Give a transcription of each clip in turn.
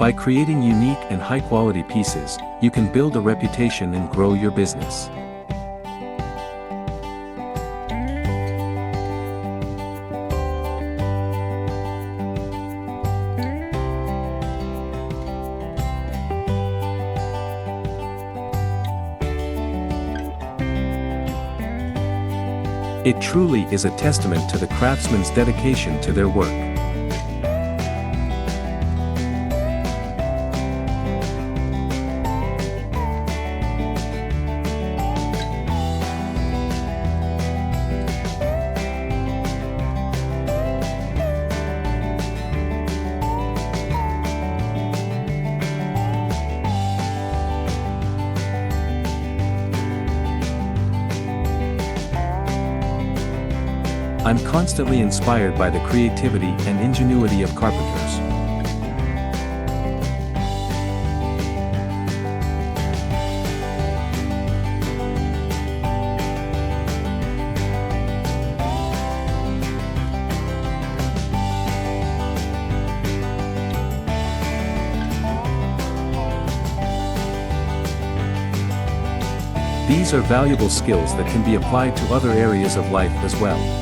By creating unique and high-quality pieces, you can build a reputation and grow your business. It truly is a testament to the craftsman's dedication to their work. I'm constantly inspired by the creativity and ingenuity of carpenters. These are valuable skills that can be applied to other areas of life as well.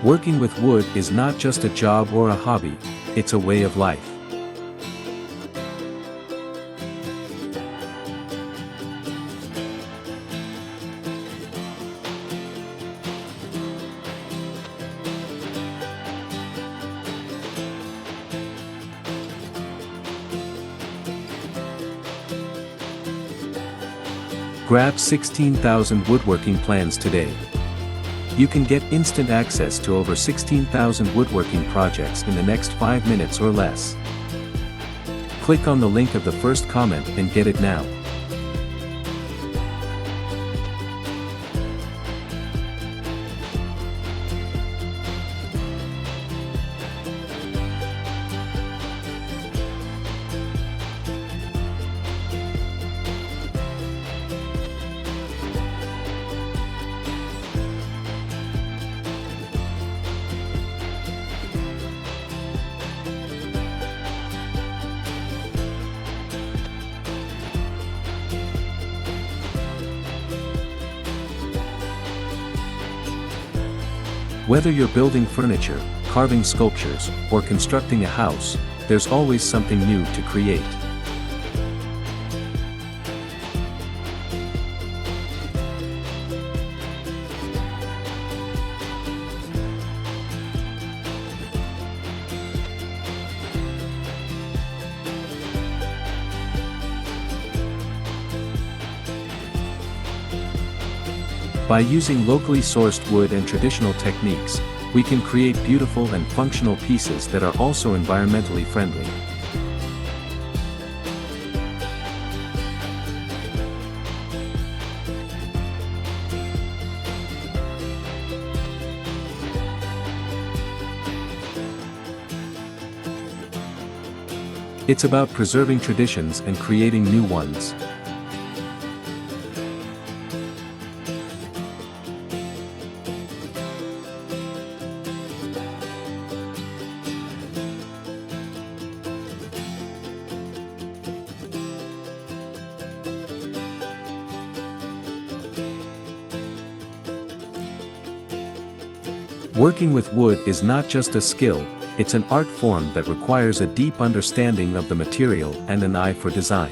Working with wood is not just a job or a hobby, it's a way of life. Grab 16,000 woodworking plans today. You can get instant access to over 16,000 woodworking projects in the next 5 minutes or less. Click on the link of the first comment and get it now. Whether you're building furniture, carving sculptures, or constructing a house, there's always something new to create. By using locally sourced wood and traditional techniques, we can create beautiful and functional pieces that are also environmentally friendly. It's about preserving traditions and creating new ones. Working with wood is not just a skill, it's an art form that requires a deep understanding of the material and an eye for design.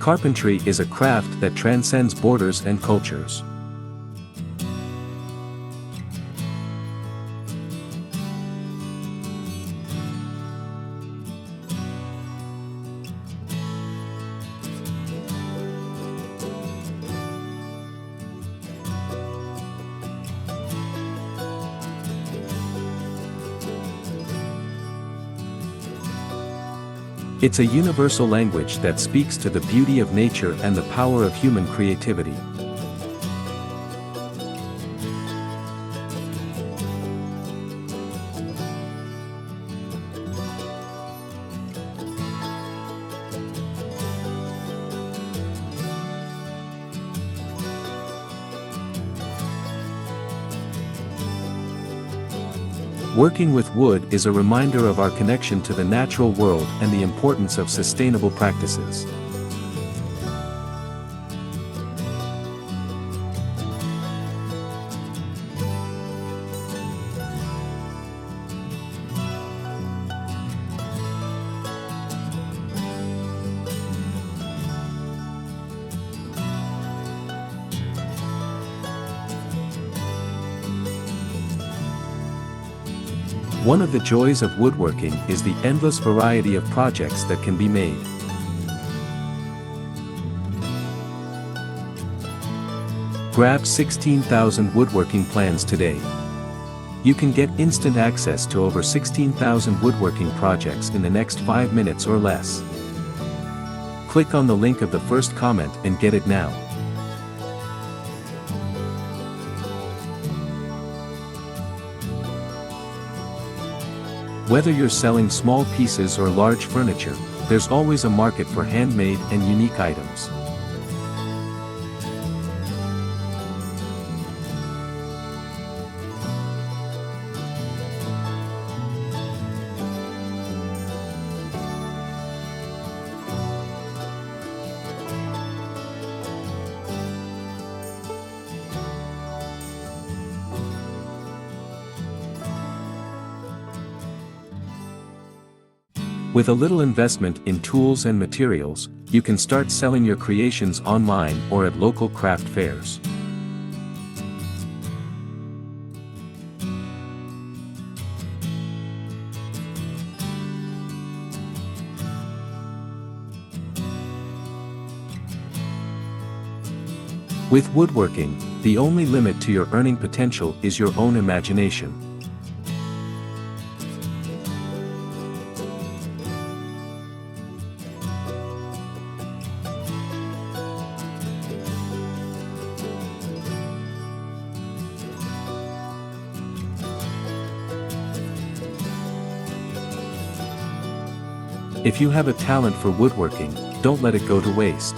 Carpentry is a craft that transcends borders and cultures. It's a universal language that speaks to the beauty of nature and the power of human creativity. Working with wood is a reminder of our connection to the natural world and the importance of sustainable practices. One of the joys of woodworking is the endless variety of projects that can be made. Grab 16,000 woodworking plans today. You can get instant access to over 16,000 woodworking projects in the next 5 minutes or less. Click on the link of the first comment and get it now. Whether you're selling small pieces or large furniture, there's always a market for handmade and unique items. With a little investment in tools and materials, you can start selling your creations online or at local craft fairs. With woodworking, the only limit to your earning potential is your own imagination. If you have a talent for woodworking, don't let it go to waste.